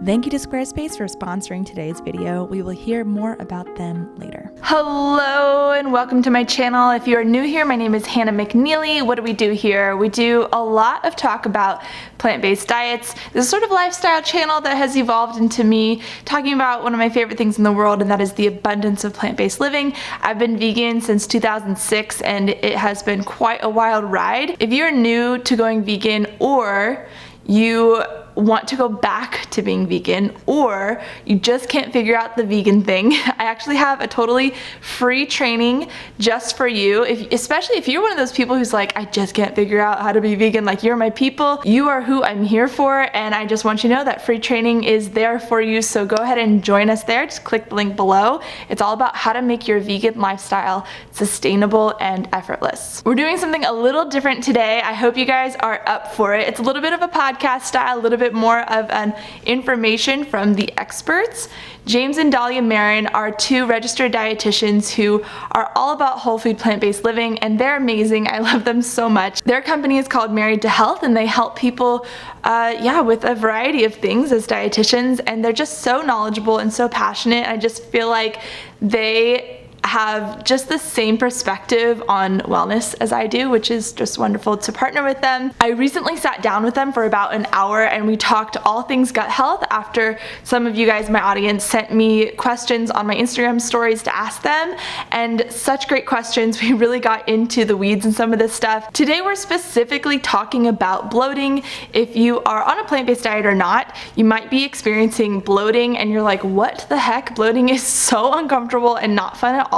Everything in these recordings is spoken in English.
Thank you to Squarespace for sponsoring today's video. We will hear more about them later. Hello and welcome to my channel. If you are new here, my name is Hannah McNeely. What do we do here? We do a lot of talk about plant-based diets. This is sort of a lifestyle channel that has evolved into me talking about one of my favorite things in the world, and that is the abundance of plant-based living. I've been vegan since 2006 and it has been quite a wild ride. If you're new to going vegan, or you want to go back to being vegan, or you just can't figure out the vegan thing, I actually have a totally free training just for you. Especially if you're one of those people who's like, I just can't figure out how to be vegan, like you're my people, you are who I'm here for, and I just want you to know that free training is there for you, so go ahead and join us there. Just click the link below. It's all about how to make your vegan lifestyle sustainable and effortless. We're doing something a little different today. I hope you guys are up for it. It's a little bit of a podcast style, a little bit more of an information from the experts. James and Dahlia Marin are two registered dietitians who are all about whole food plant-based living, and they're amazing. I love them so much. Their company is called Married to Health, and they help people with a variety of things as dietitians, and they're just so knowledgeable and so passionate. I just feel like they have just the same perspective on wellness as I do, which is just wonderful to partner with them. I recently sat down with them for about an hour and we talked all things gut health after some of you guys in my audience sent me questions on my Instagram stories to ask them, and such great questions. We really got into the weeds in some of this stuff. Today we're specifically talking about bloating. If you are on a plant-based diet or not, you might be experiencing bloating and you're like, what the heck? Bloating is so uncomfortable and not fun at all.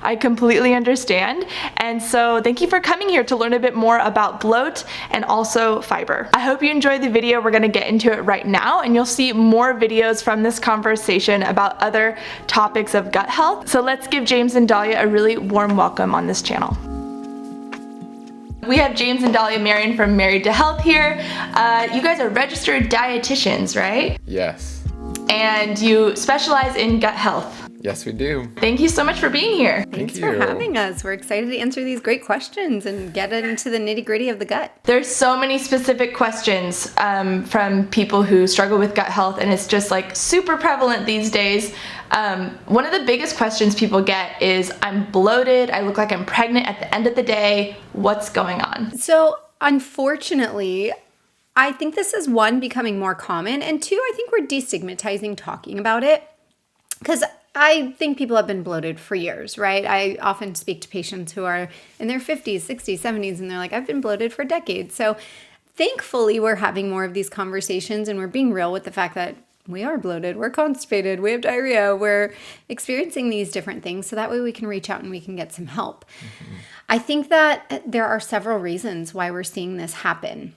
I completely understand, and so thank you for coming here to learn a bit more about bloat and also fiber. I hope you enjoyed the video. We're going to get into it right now, and you'll see more videos from this conversation about other topics of gut health. So let's give James and Dahlia a really warm welcome on this channel. We have James and Dahlia Marin from Married to Health here. You guys are registered dietitians, right? Yes. And you specialize in gut health. Yes, we do. Thank you so much for being here. Thanks for having us. We're excited to answer these great questions and get into the nitty-gritty of the gut. There's so many specific questions from people who struggle with gut health, and it's just like super prevalent these days. One of the biggest questions people get is, I'm bloated, I look like I'm pregnant at the end of the day, what's going on? So unfortunately, I think this is one, becoming more common, and two, I think we're destigmatizing talking about it, because I think people have been bloated for years, right? I often speak to patients who are in their 50s, 60s, 70s, and they're like, I've been bloated for decades. So thankfully, we're having more of these conversations, and we're being real with the fact that we are bloated, we're constipated, we have diarrhea, we're experiencing these different things, so that way we can reach out and we can get some help. Mm-hmm. I think that there are several reasons why we're seeing this happen.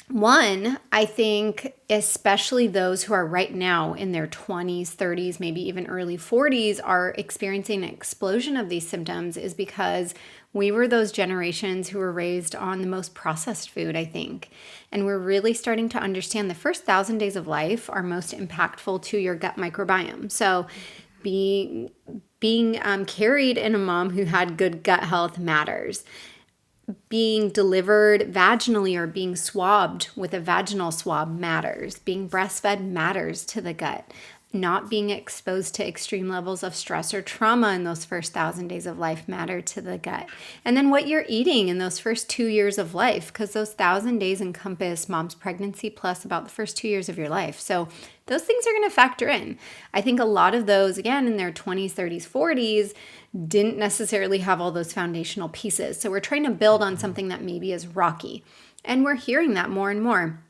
One, I think especially those who are right now in their 20s, 30s, maybe even early 40s are experiencing an explosion of these symptoms is because we were those generations who were raised on the most processed food, I think. And we're really starting to understand the first 1,000 days of life are most impactful to your gut microbiome. So being carried in a mom who had good gut health matters. Being delivered vaginally or being swabbed with a vaginal swab matters. Being breastfed matters to the gut. Not being exposed to extreme levels of stress or trauma in those first 1,000 days of life matter to the gut. And then what you're eating in those first 2 years of life, because those 1,000 days encompass mom's pregnancy plus about the first 2 years of your life. So those things are going to factor in. I think a lot of those, again, in their 20s, 30s, 40s, didn't necessarily have all those foundational pieces. So we're trying to build on something that maybe is rocky. And we're hearing that more and more.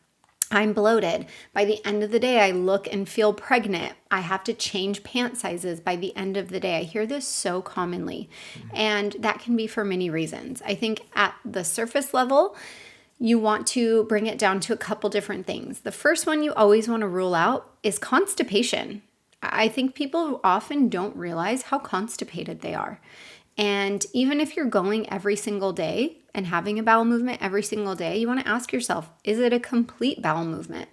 I'm bloated. By the end of the day, I look and feel pregnant. I have to change pant sizes by the end of the day. I hear this so commonly. And that can be for many reasons. I think at the surface level, you want to bring it down to a couple different things. The first one you always want to rule out is constipation. I think people often don't realize how constipated they are. And even if you're going every single day and having a bowel movement every single day, you want to ask yourself, is it a complete bowel movement?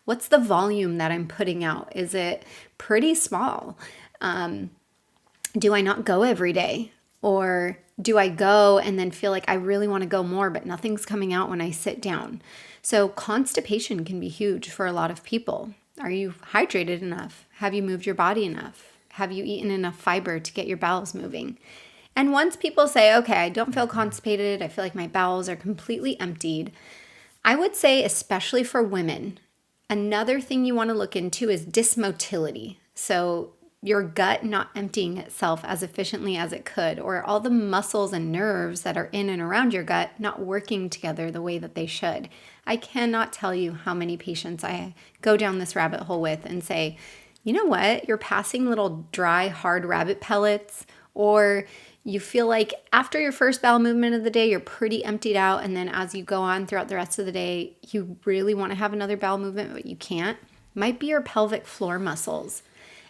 What's the volume that I'm putting out? Is it pretty small? Do I not go every day? Or do I go and then feel like I really want to go more, but nothing's coming out when I sit down? So constipation can be huge for a lot of people. Are you hydrated enough? Have you moved your body enough? Have you eaten enough fiber to get your bowels moving? And once people say, okay, I don't feel constipated, I feel like my bowels are completely emptied, I would say, especially for women, another thing you want to look into is dysmotility. So your gut not emptying itself as efficiently as it could, or all the muscles and nerves that are in and around your gut not working together the way that they should. I cannot tell you how many patients I go down this rabbit hole with and say, you know what, you're passing little dry, hard rabbit pellets, or you feel like after your first bowel movement of the day, you're pretty emptied out. And then as you go on throughout the rest of the day, you really want to have another bowel movement, but you can't. Might be your pelvic floor muscles.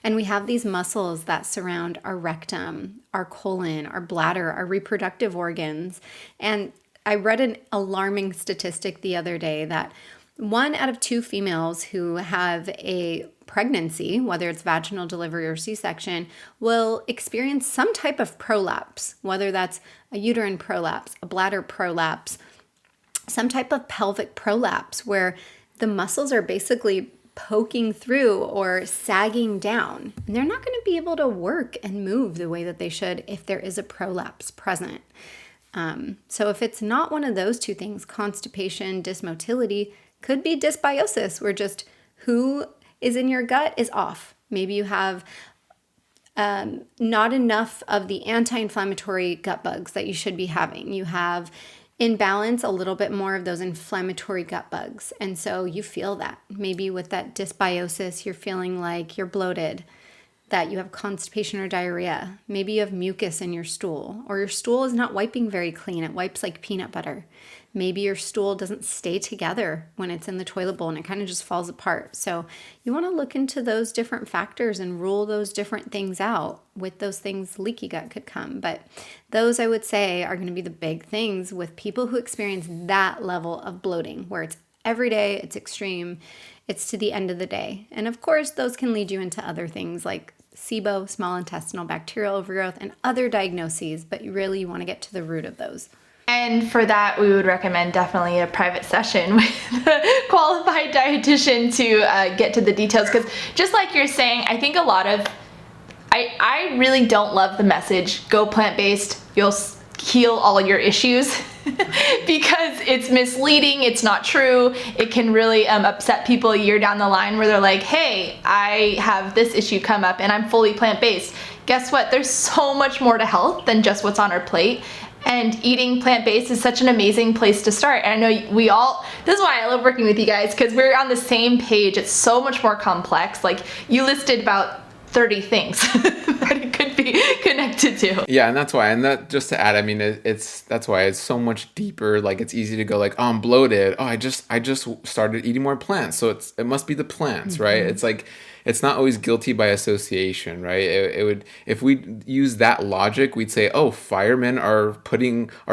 And we have these muscles that surround our rectum, our colon, our bladder, our reproductive organs. And I read an alarming statistic the other day that 1 out of 2 females who have a pregnancy, whether it's vaginal delivery or C-section, will experience some type of prolapse, whether that's a uterine prolapse, a bladder prolapse, some type of pelvic prolapse where the muscles are basically poking through or sagging down. And they're not going to be able to work and move the way that they should if there is a prolapse present. So if it's not one of those two things, constipation, dysmotility, could be dysbiosis, where just who is in your gut is off. Maybe you have not enough of the anti-inflammatory gut bugs that you should be having. You have in balance a little bit more of those inflammatory gut bugs. And so you feel that. Maybe with that dysbiosis, you're feeling like you're bloated, that you have constipation or diarrhea. Maybe you have mucus in your stool, or your stool is not wiping very clean. It wipes like peanut butter. Maybe your stool doesn't stay together when it's in the toilet bowl and it kind of just falls apart. So you want to look into those different factors and rule those different things out. With those things, leaky gut could come. But those, I would say, are going to be the big things with people who experience that level of bloating, where it's every day, it's extreme, it's to the end of the day. And of course, those can lead you into other things like SIBO, small intestinal bacterial overgrowth, and other diagnoses, but really you want to get to the root of those. And for that, we would recommend definitely a private session with a qualified dietitian to get to the details. Because just like you're saying, I think a lot of, I really don't love the message, go plant-based, you'll heal all your issues. Because it's misleading, it's not true. It can really upset people a year down the line where they're like, hey, I have this issue come up and I'm fully plant-based. Guess what? There's so much more to health than just what's on our plate. And eating plant-based is such an amazing place to start. And I know we all, this is why I love working with you guys, because we're on the same page. It's so much more complex. Like, you listed about 30 things that it could be connected to. Yeah, and that's why, and that just to add, I mean, that's why it's so much deeper. Like, it's easy to go like, oh, I'm bloated. Oh, I just started eating more plants, so it must be the plants, right? It's like, it's not always guilty by association, right? It would, if we use that logic, we'd say, oh, firemen are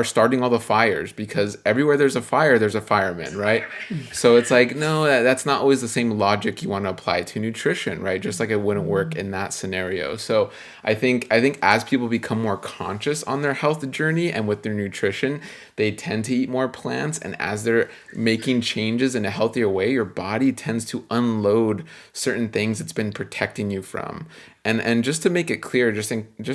starting all the fires, because everywhere there's a fire, there's a fireman, right? So it's like, no, that's not always the same logic you want to apply to nutrition, right? Just like it wouldn't work in that scenario. So I think as people become more conscious on their health journey and with their nutrition, they tend to eat more plants. And as they're making changes in a healthier way, your body tends to unload certain things it's been protecting you from. And just to make it clear, just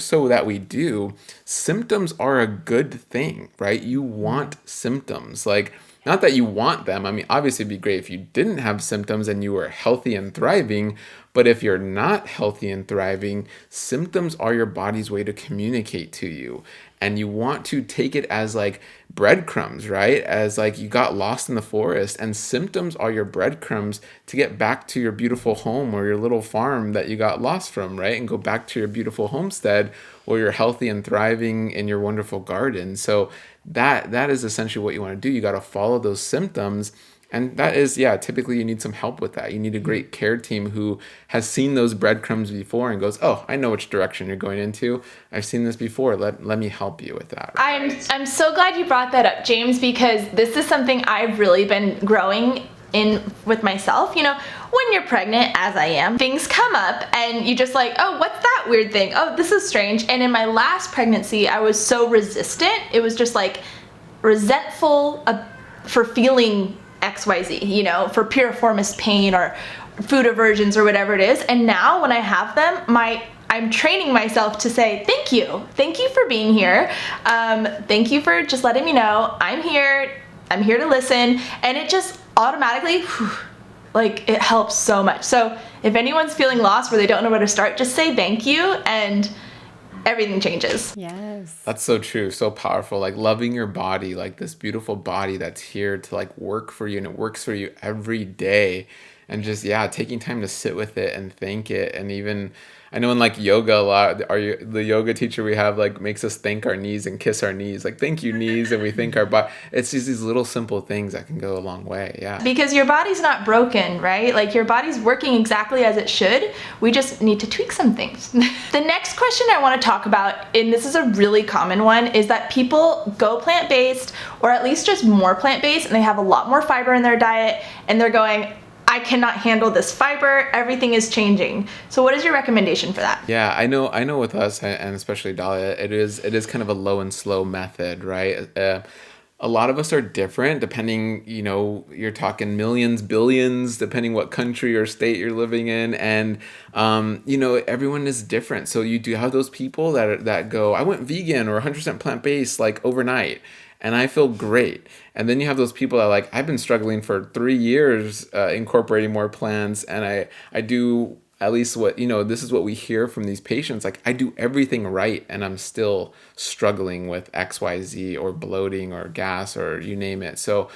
so that we do, symptoms are a good thing, right? You want symptoms. Like, not that you want them. I mean, obviously it'd be great if you didn't have symptoms and you were healthy and thriving. But if you're not healthy and thriving, symptoms are your body's way to communicate to you. And you want to take it as like breadcrumbs, right? As like you got lost in the forest, and symptoms are your breadcrumbs to get back to your beautiful home or your little farm that you got lost from, right? And go back to your beautiful homestead, or you're healthy and thriving in your wonderful garden. So that is essentially what you want to do. You got to follow those symptoms. And that is, typically you need some help with that. You need a great care team who has seen those breadcrumbs before and goes, oh, I know which direction you're going into. I've seen this before. Let me help you with that. I'm so glad you brought that up, James, because this is something I've really been growing in with myself. You know, when you're pregnant, as I am, things come up and you just like, oh, what's that weird thing? Oh, this is strange. And in my last pregnancy, I was so resistant. It was just like resentful for feeling XYZ, you know, for piriformis pain or food aversions or whatever it is. And now when I have them, I'm training myself to say, thank you for being here. Thank you for just letting me know I'm here to listen. And it just automatically, like, it helps so much. So if anyone's feeling lost where they don't know where to start, just say thank you and everything changes. Yes. That's so true. So powerful. Like loving your body, like this beautiful body that's here to like work for you, and it works for you every day. And just, yeah, taking time to sit with it and thank it. And even, I know in like yoga a lot, the yoga teacher we have like makes us thank our knees and kiss our knees. Like, thank you, knees. And we thank our body. It's just these little simple things that can go a long way. Yeah. Because your body's not broken, right? Like, your body's working exactly as it should. We just need to tweak some things. The next question I want to talk about, and this is a really common one, is that people go plant-based, or at least just more plant-based, and they have a lot more fiber in their diet, and they're going, I cannot handle this fiber, everything is changing. So what is your recommendation for that? Yeah, I know with us, and especially Dahlia, it is kind of a low and slow method, right? A lot of us are different depending, you're talking millions, billions, depending what country or state you're living in. And, everyone is different. So you do have those people that go, I went vegan or 100% plant-based like overnight, and I feel great. And then you have those people that are like, I've been struggling for 3 years incorporating more plants, and I do at least what, this is what we hear from these patients. Like, I do everything right, and I'm still struggling with XYZ or bloating or gas or you name it. So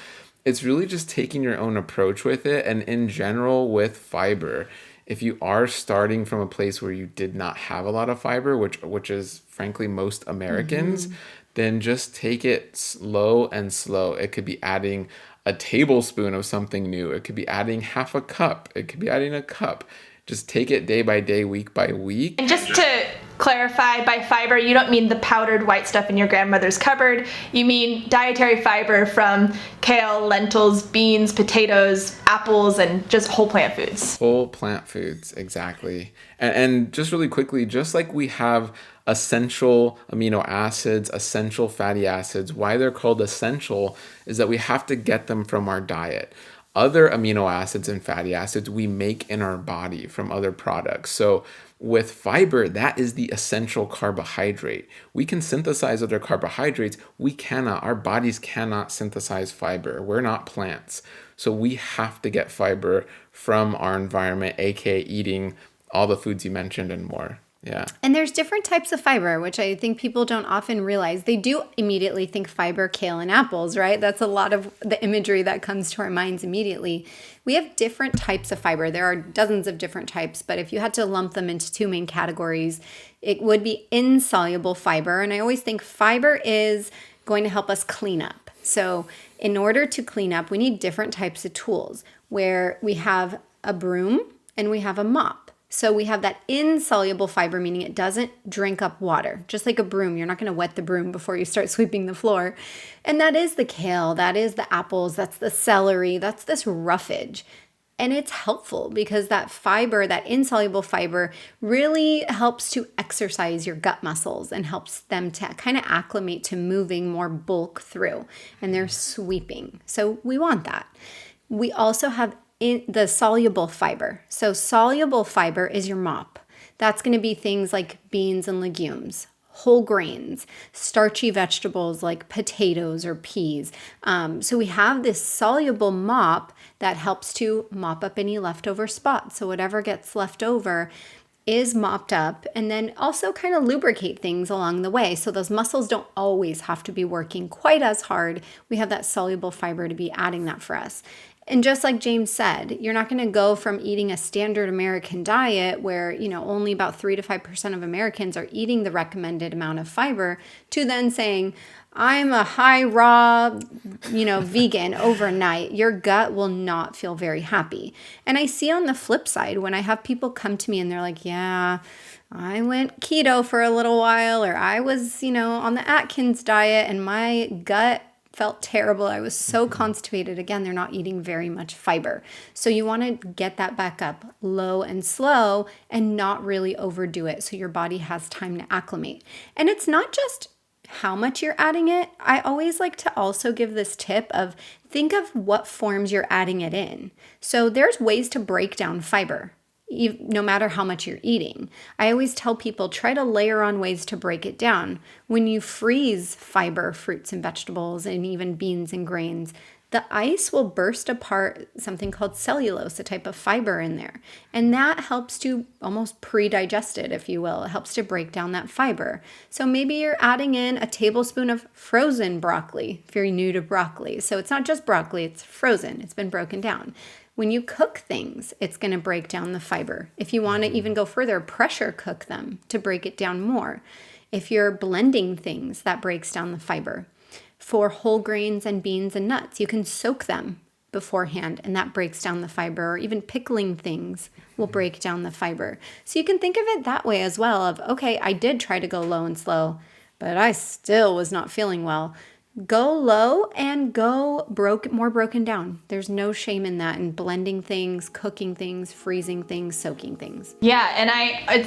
it's really just taking your own approach with it. And in general with fiber, if you are starting from a place where you did not have a lot of fiber, which is frankly most Americans, then just take it slow and slow. It could be adding a tablespoon of something new. It could be adding half a cup. It could be adding a cup. Just take it day by day, week by week. And just to clarify, by fiber, you don't mean the powdered white stuff in your grandmother's cupboard. You mean dietary fiber from kale, lentils, beans, potatoes, apples, and just whole plant foods. Whole plant foods, exactly. And just really quickly, just like we have essential amino acids, essential fatty acids, why they're called essential is that we have to get them from our diet. Other amino acids and fatty acids we make in our body from other products. So with fiber, that is the essential carbohydrate. We can synthesize other carbohydrates. We cannot. Our bodies cannot synthesize fiber. We're not plants. So we have to get fiber from our environment, aka eating all the foods you mentioned and more. Yeah. And there's different types of fiber, which I think people don't often realize. They do immediately think fiber, kale, and apples, right? That's a lot of the imagery that comes to our minds immediately. We have different types of fiber. There are dozens of different types, but if you had to lump them into two main categories, it would be insoluble fiber. And I always think fiber is going to help us clean up. So in order to clean up, we need different types of tools where we have a broom and we have a mop. So we have that insoluble fiber, meaning it doesn't drink up water. Just like a broom, you're not going to wet the broom before you start sweeping the floor. And that is the kale, that is the apples, that's the celery, that's this roughage. And it's helpful because that fiber, that insoluble fiber, really helps to exercise your gut muscles and helps them to kind of acclimate to moving more bulk through. And they're sweeping. So we want that. We also have the soluble fiber. So soluble fiber is your mop. That's going to be things like beans and legumes, whole grains, starchy vegetables like potatoes or peas. So we have this soluble mop that helps to mop up any leftover spots. So whatever gets left over is mopped up, and then also kind of lubricate things along the way. So those muscles don't always have to be working quite as hard. We have that soluble fiber to be adding that for us. And just like James said, you're not going to go from eating a standard American diet where, only about 3 to 5% of Americans are eating the recommended amount of fiber to then saying, I'm a high raw, vegan overnight. Your gut will not feel very happy. And I see on the flip side, when I have people come to me and they're like, yeah, I went keto for a little while, or I was, on the Atkins diet and my gut felt terrible. I was so constipated. Again, they're not eating very much fiber. So you want to get that back up low and slow and not really overdo it so your body has time to acclimate. And it's not just how much you're adding it, I always like to also give this tip of think of what forms you're adding it in. So there's ways to break down fiber, no matter how much you're eating. I always tell people try to layer on ways to break it down. When you freeze fiber, fruits and vegetables, and even beans and grains, the ice will burst apart something called cellulose, a type of fiber in there. And that helps to almost pre-digest it, if you will. It helps to break down that fiber. So maybe you're adding in a tablespoon of frozen broccoli, if you're new to broccoli. So it's not just broccoli, it's frozen. It's been broken down. When you cook things, it's going to break down the fiber. If you want to even go further, pressure cook them to break it down more. If you're blending things, that breaks down the fiber. For whole grains and beans and nuts, you can soak them beforehand, and that breaks down the fiber. Or even pickling things will break down the fiber. So you can think of it that way as well of, okay, I did try to go low and slow, but I still was not feeling well. Go low and go more broken down. There's no shame in that, in blending things, cooking things, freezing things, soaking things. Yeah, and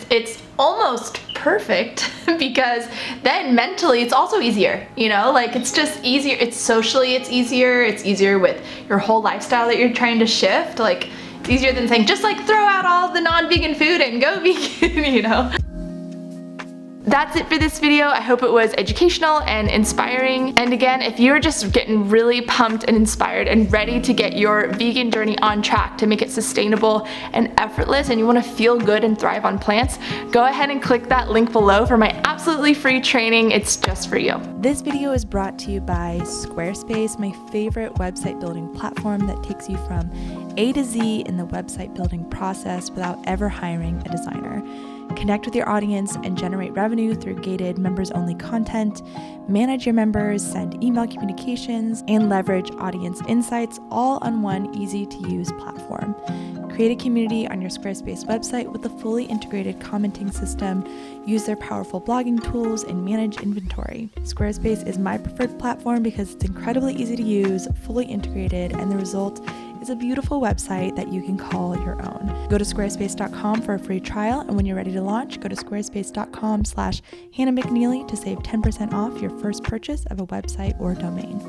it's almost perfect because then mentally it's also easier, like it's just easier. It's socially, it's easier with your whole lifestyle that you're trying to shift. Like it's easier than saying just like throw out all the non-vegan food and go vegan, That's it for this video. I hope it was educational and inspiring. And again, if you're just getting really pumped and inspired and ready to get your vegan journey on track to make it sustainable and effortless, and you want to feel good and thrive on plants, go ahead and click that link below for my absolutely free training. It's just for you. This video is brought to you by Squarespace, my favorite website building platform that takes you from A to Z in the website building process without ever hiring a designer. Connect with your audience and generate revenue through gated members-only content, manage your members, send email communications, and leverage audience insights all on one easy-to-use platform. Create a community on your Squarespace website with a fully integrated commenting system, use their powerful blogging tools, and manage inventory. Squarespace is my preferred platform because it's incredibly easy to use, fully integrated, and the result is a beautiful website that you can call your own. Go to squarespace.com for a free trial, and when you're ready to launch, go to squarespace.com/HannahMcNeely to save 10% off your first purchase of a website or domain.